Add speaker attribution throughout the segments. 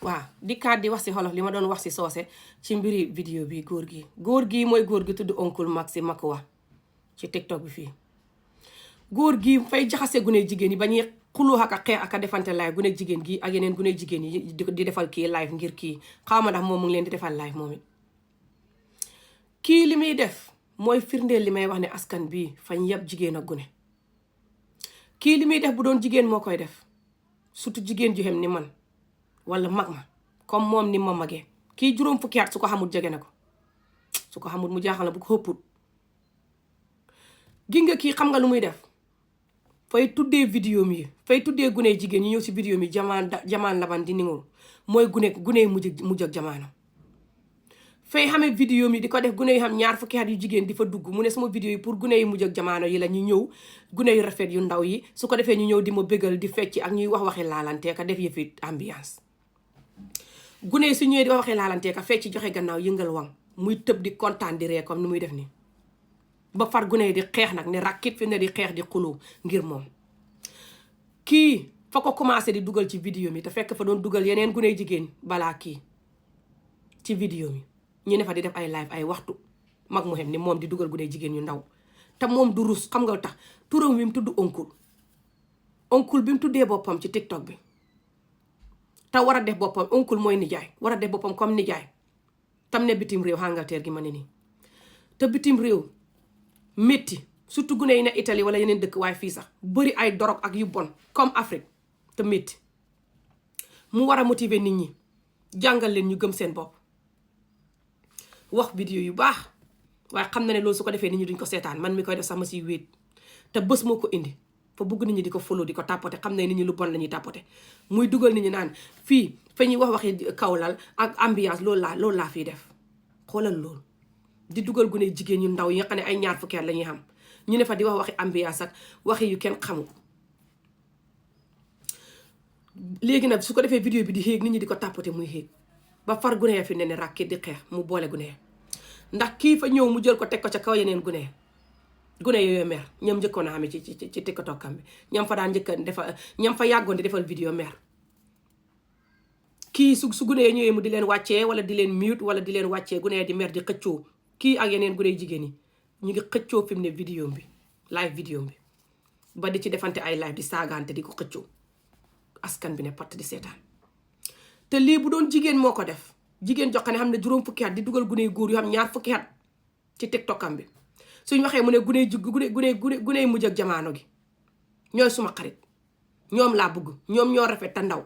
Speaker 1: waaw dikkaat di wax si xolof li ma doon wax si soose ci mbiri vidéo bi góor gi mooy góor gi tudd Oncle Maxi Makuwa ci TikTok bi fii. góor gi fay jaxase gune jigéen yi ba ñuy xuloo ak a xeex ak a defante live gune jigéen gi ak yeneen gune jigéen yi di defal kii live ngir kii xaw ma ndax moom mu ngi leen di defal live moom it. kii li muy def mooy firndeel li may wax ne askan bi fañ yab jigéen ak gune. kii li muy def bu doon jigéen moo koy def surtout jigéen ju xem ni man wala mag ma comme moom ni ma magee kii juróom fukki at su ko xamul jege na ko su ko xamul mu jaaxal na bu ko xëpput. gi nga kii xam nga lu muy def fay tuddee vidéo mi fay tuddee gune jigéen ñi ñëw si vidéo mi jamaan laban di ningoo mooy gune mujj ak jamaano. fay xamee vidéo mi di ko def gune yi xam ñaar fukki at yu jigéen di fa dugg mu ne sama vidéo yi pour gune yi mujj ak jamaano yi la ñu ñëw gune yu rafet yu ndaw yi su ko defee ñu ñëw di ma bégal di fecc ak ñuy wax waxi laalanteeka def yëfi ambiance. gune yi su ñëwee di wax waxi laalanteeka fecc joxe gannaaw yëngal wang muy tëb di kontaan di ree comme ni muy def nii. ba far gune yi di xeex nag ne rakkit fi ne di xeex di xuloo ngir moom. kii fa ko commencé di dugal ci vidéo mi te fekk fa doon dugal yeneen gune jigéen balaa kii ci vidéo mi ñu ne fa di def ay live ay waxtu mag mu xem ni moom di dugal gune jigéen yu ndaw te moom du rus xam nga tax turam wi mu tudd Oncle bi mu tuddee boppam ci TikTok bi te war a def boppam Oncle mooy nijaay war a def boppam comme nijaay tam ne bitim réew Angleterre gi ma ne nii te bitim réew métti surtout gune yi ne Italie wala yeneen dëkk waaye fii sax bëri ay dorog ak yu bon comme Afrique te métti mu war a motiver nit ñi jàngal leen ñu gëm seen bopp wax vidéo yu baax waaye xam na ne loolu su ko defee nit ñi duñ ko seetaan man mi koy def sax ma siy wéet te bés moo ko indi fa bëgg nit ñi di ko follow di ko tàppote xam ne nit ñi lu bon la ñuy tàppote muy dugal nit ñi naan fii fa ñuy wax waxi kawlal ak ambiance loolu laa fiy def xoolal loolu di dugal gune jigéen ñu ndaw yi nga xam ne ay ñaar fukki at la ñuy xam ñu ne fa di wax waxi ambiance ak waxi yu kenn xamul. léegi nag su ko defee vidéo bi di xéeg nit ñi di ko tàppate muy xéeg ba far gune fi ne ne rakki di xeex mu boole gune ndax kii fa ñëw mu jël ko teg ko ca kaw yeneen gune yooyu mer ñam njëkkoon a xamee ci TikTokam bi ñam fa daan njëkka defal ñam fa yàggoon di defal vidéo mer. kii su gune ñëwee mu di leen wàccee wala di leen mute wala di leen wàccee gune di mer di xëccoo kii ak yeneen gune jigéen yi ñu ngi xëccoo fi mu ne vidéo bi live vidéo bi ba di ci defante ay live di saagaante di ko xëccoo askan bi ne patt di seetaan. te lii bu doon jigéen moo ko def jigéen jox ne xam ne juróom fukki at di dugal gune góor yu xam ñaar fukki at ci TikTokam bi suñ waxee mu ne gune mujj ak jamaano gi ñooy suma xarit ñoom laa bëgg ñoom ñoo rafet te ndaw.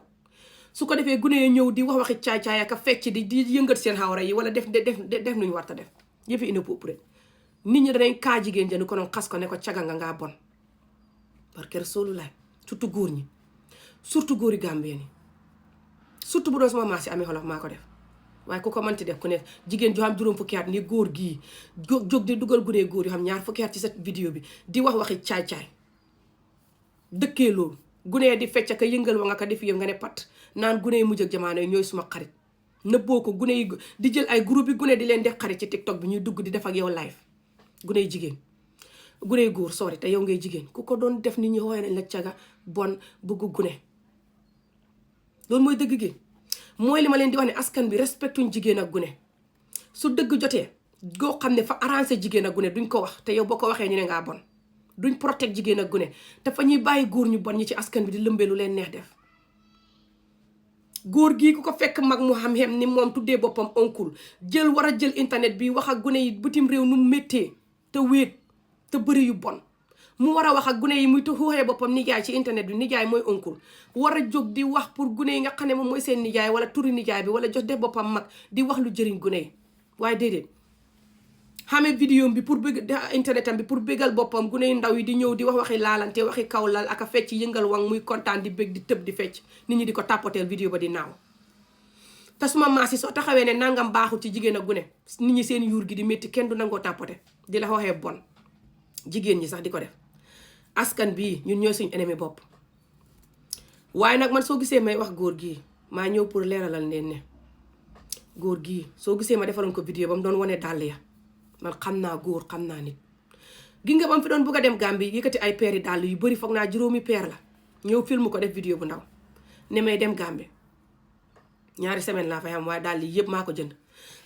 Speaker 1: su ko defee gune yi ñëw di wax waxi caay-caay ak fecc di yëngat seen xawra yi wala def nuñu war ta def yëfi inapproprié nit ñi danañ kaa jigéen jënd ko noonu xas ko ne ko caga nga ngaa bon parce que soolu laay surtout góor ñi surtout góori Gambien yi surtout bu doon sama maas yi amee xolof maa ko def waaye ku ko mënti def ku ne jigéen joo xam juróom fukki at ni góor gii jóg di dugal gune góor yoo xam ñaar fukki at ci sa vidéo bi di wax waxi caay-caay dëkkee loolu gune di fecc ka yëngal wa nga ko def yëf nga ne pat naan gune yi mujj ak jamono yi ñooy suma xarit nëbboo ko gune yi di jël ay groupe yi gune di leen def xarit ci TikTok bi ñuy dugg di def ak yow live gune yi jigéen gune yi góor sorry te yow ngay jigéen ku ko doon def nit ñi xooy nañ la caga bon bëgg gune loolu mooy dëgg gi mooy li ma leen di wax ne askan bi respectuñ jigéen ak gune su dëgg jotee goo xam ne fa arrangé jigéen ak gune duñ ko wax te yow boo ko waxee ñu ne ngaa bon duñ protect jigéen ak gune te fa ñuy bàyyi góor ñu bon ñi ci askan bi di lëmbee lu leen neex def. góor gii ku ko fekk mag mu xam ni moom tuddee boppam Oncle war a jël internet bi wax ak gune yi bitim réew nu mu méttee te wéet te bëri yu bon mu war a wax ak gune yi muy xuuxee boppam nijaay ci internet bi nijaay mooy Oncle war a jóg di wax pour gune yi nga xam ne moom mooy seen nijaay wala turi nijaay bi wala jox def boppam mag di wax lu jëriñ gune yi waaye déedéet xamee vidéo bi pour bëgg internetam bi pour bëggal boppam gune yu ndaw yi di ñëw di wax waxi laalante waxi kawlal ak a fecc yëngal wang muy kontaan di bëgg di tëb di fecc nit ñi di ko tàppateel vidéo ba di naaw. te suma maas yi soo taxawee ne nangam baaxul ci jigéen ak gune nit ñi seen yuur gi di métti kenn du nangoo tàppate di la waxee bon jigéen ñi sax di ko def askan bii ñun ñooy suñu ennemi bopp. waaye nag man soo gisee may wax góor gii maa ñëw pour leeralal leen ne góor gii soo gisee ma defaroon ko vidéo ba mu doon wane dàll ya man xam naa góor xam naa nit gi nga bam fi doon bugg a dem Gambie yëkkati ay peeri dàll yu bari foog naa juróomi peer la ñëw film ko def vidéo bu ndaw ne may dem Gambie ñaari semaine laa fay am waaye daal yi yëpp maa ko jënd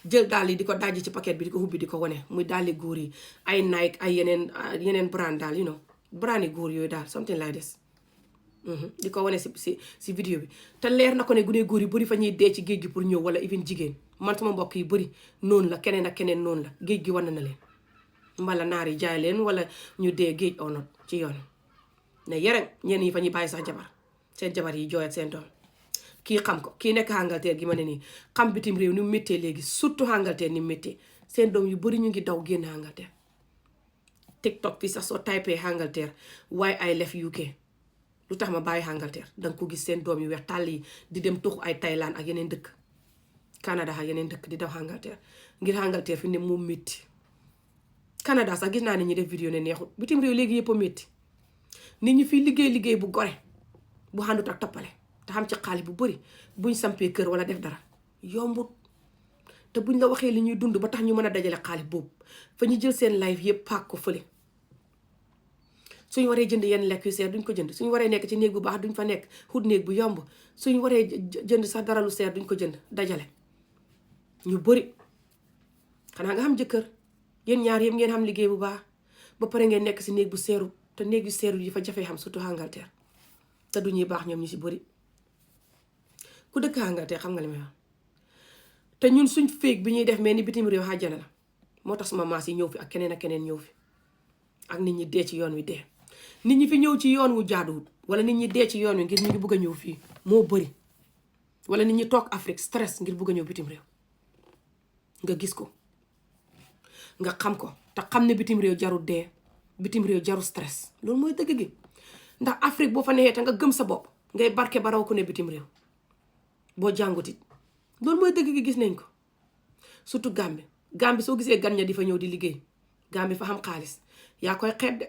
Speaker 1: jël daal yi di ko dajji ci paquet bi di ko hubbi di ko wane muy daal di góor yi ay Nike ay yeneen brand daal you know brand yi góor yooyu daal something like this di ko wane si vidéo bi te leer na ko ne gune góor yi bëri fa ñuy dee ci géej gi pour ñëw wala even jigéen man sama mbokk yi bëri noonu la keneen ak keneen noonu la géej gi wan na leen mbala naar yi jaay leen wala ñu dee géej or not ci yoon ne yeren ñenn yi fa ñuy bàyyi sax jabar seen jabar yi jooy ak seen doom kii xam ko kii nekk Angleterre gi ma ne nii xam bitim réew ni mu méttee léegi surtout Angleterre ni mu méttee seen doom yu bëri ñu ngi daw génn Angleterre TikTok fi sax soo typee Angleterre why I left UK lu tax ma bàyyi Angleterre danga ko gis seen doom yu weex tàll yi di dem tuxu ay Thaïlande ak yeneen dëkk Canada ak yeneen dëkk di daw Angleterre ngir Angleterre fi ne moom métti Canada sax gis naa ne ñi def vidéo ne neexul bitim réew léegi yëpp a métti nit ñi fii liggéey bu gore bu xàndut ak toppale te xam ci xaalis bu bëri buñ sampee kër wala def dara yombut te buñ la waxee li ñuy dund ba tax ñu mën a dajale xaalis boobu fa ñu jël seen life yëpp paak ko fële suñ waree jënd yenn lekk yu seer duñ ko jënd suñ waree nekk ci néeg bu baax duñ fa nekk xut néeg bu yomb suñ waree jënd sax dara lu seer duñ ko jënd dajale ñu bëri xanaa nga xam jëkkër yéen ñaar yëpp ngeen xam liggéey bu baax ba pare ngeen nekk si néeg bu seeru te néeg yu seeru yi fa jafee xam surtout Angleterre te du ñuy baax ñoom ñu si bëri ku dëkk Angleterre xam nga li may wax te ñun suñ féeg bi ñuy def mais ni bitim réew xàjjana la moo tax suma maas yi ñëw fi ak keneen ñëw fi ak nit ñi dee ci yoon wi dee nit ñi fi ñëw ci yoon wu jaaduwut wala nit ñi dee ci yoon wi ngir ñu ngi bugg a ñëw fii moo bëri wala nit ñi toog Afrique stress ngir bugg a ñëw bitim réew nga gis ko nga xam ko te xam ne bitim réew jarul dee bitim réew jarul stress loolu mooy dëgg gi ndax Afrique boo fa neexee te nga gëm sa bopp ngay barke ba raw ku ne bitim réew boo jàngutit loolu mooy dëgg gi gis nañ ko surtout Gambie soo gisee gan ña di fa ñëw di liggéey Gambie fa xam xaalis yaa koy xeeb de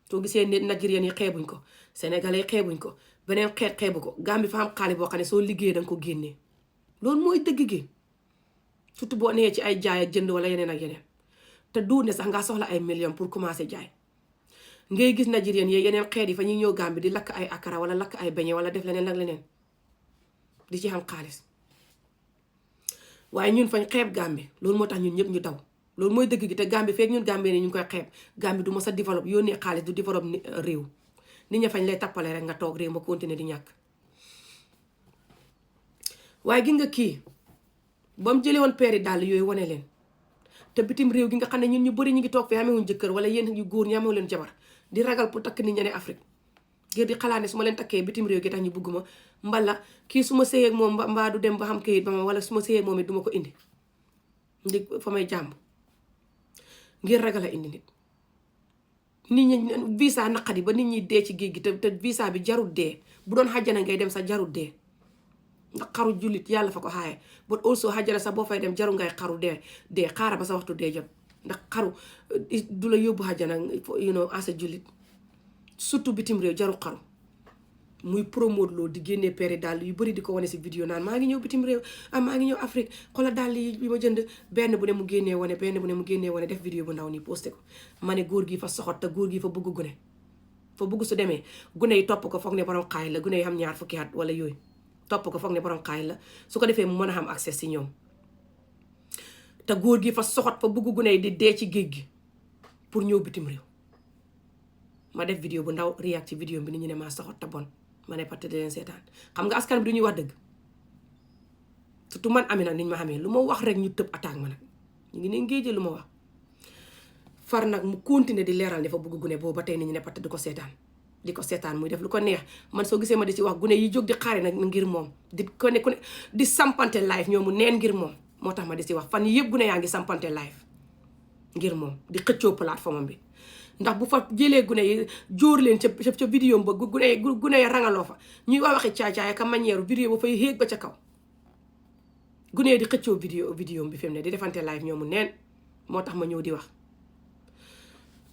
Speaker 1: soo gisee Nigérian yi xeebuñ ko Sénégalais yi xeebuñ ko beneen xeet xeebu ko Gambie fa xam xaalis boo xam ne soo liggéeyee danga ko génnee loolu mooy dëgg gi surtout boo nee ci ay jaay ak jënd wala yeneen ak yeneen te du ne sax ngaa soxla ay millions pour commencer jaay ngay gis Nigérian yi yeneen xeet yi fa ñuy ñëw Gambie di lakk ay akara wala lakk ay beñe wala def leneen ak leneen di ci xam xaalis waaye ñun fañ xeeb Gambie loolu moo tax ñun ñëpp ñu daw loolu mooy dëgg gi te Gambie feek ñun Gambie ne ñu ngi koy xeeb Gambie du mos a développe yónnee xaalis du développe réew nit ña fañ lay tappale rek nga toog réew ma continuer di ñàkk waaye gi nga kii ba mu jëlee woon peeri dàll yooyu wane leen te bitim réew gi nga xam ne ñun ñu bëri ñu ngi toog fi amewuñ jëkkër wala yéen yu góor ñi amewu leen jabar di ragal pour takk nit ña ne Afrique ngir di xalaat ne su ma leen takkee bitim réew gi tax ñu bugg ma mbala kii su ma sëyeeg moom mbaa du dem ba xam kayit ba ma wala su ma sëyeeg moom it duma ko indi ndi fa may jàmb ngir ragal a indi nit ñi visa naqadi ba nit ñi dee ci géej gi te visa bi jarul dee bu doon xàjjana ngay dem sax jarul dee ndax xaru jullit yàlla fa ko xaaye but also xàjjana sax boo fay dem jarul ngay xaru dee xaara ba sa waxtu dee jot ndax xaru du la yóbbu xàjjana asa jullit surtout bitim réew jarul xaru muy promote loolu di génnee peeri dàll yu bëri di ko wane si vidéo naan maa ngi ñëw bitim réew maa ngi ñëw Afrique xoolal dàll yi bi ma jënd benn bu ne mu génnee wane def vidéo bu ndaw nii posté ko ma ne góor gi fa soxot te góor gi fa bëgg gune fa bëgg su demee gune yi topp ko foog ne borom xaay la gune yi xam ñaar fukki at wala yooyu topp ko foog ne borom xaay la su ko defee mu mën a xam accès si ñoom te góor gi fa soxot fa bëgg gune yi di dee ci géej gi pour ñëw bitim réew ma def vidéo bu ndaw react ci vidéo bi nit ñi ne maa soxot te bon ma ne parti di leen seetaan xam nga askan bi du ñuy wax dëgg surtout man ami nag niñ ma xamee lu ma wax rek ñu tëb attaque ma nag ñu ngi ne ngéejee lu ma wax far nag mu continuer di leeral ne fa bëgg gune boobu ba tey nit ñi ne parti di ko seetaan muy def lu ko neex man soo gisee ma di ci wax gune yi jóg di xaare nag ngir moom di ko ne ku ne di sampante live ñoomu neen ngir moom moo tax ma di ci wax fan yëpp gune yaa ngi sampante live ngir moom di xëccoo plateforme bi ndax bu fa jëlee gune yi jóor leen ca vidéo ba gune yi rangaloo fa ñuy waxi caay-caay ak manière vidéo ba fay xéeg ba ca kaw gune yi di xëccoo vidéo bi fi mu ne di defante live ñoomu neen moo tax ma ñëw di wax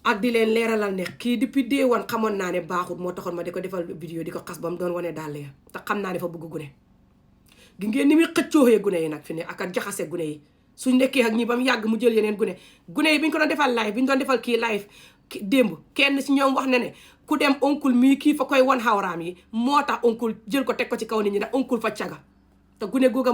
Speaker 1: ak di leen leeralal ne kii depuis day one xamoon naa ne baaxut moo taxoon ma di ko defal vidéo di ko xas ba mu doon wane dàll ya te xam naa ne fa bëgg gune gi ngeen ni muy xëccooxee gune yi nag fi ne ak a jaxase gune yi suñ nekkee ak ñi ba mu yàgg mu jël yeneen gune yi bi ñu ko doon defal live bi ñu doon defal kii live démb kenn si ñoom wax na ne ku dem oncle mii kii fa koy wan xawraam yi moo tax oncle jël ko teg ko ci kaw nit ñi ndax oncle fa caga te gune googa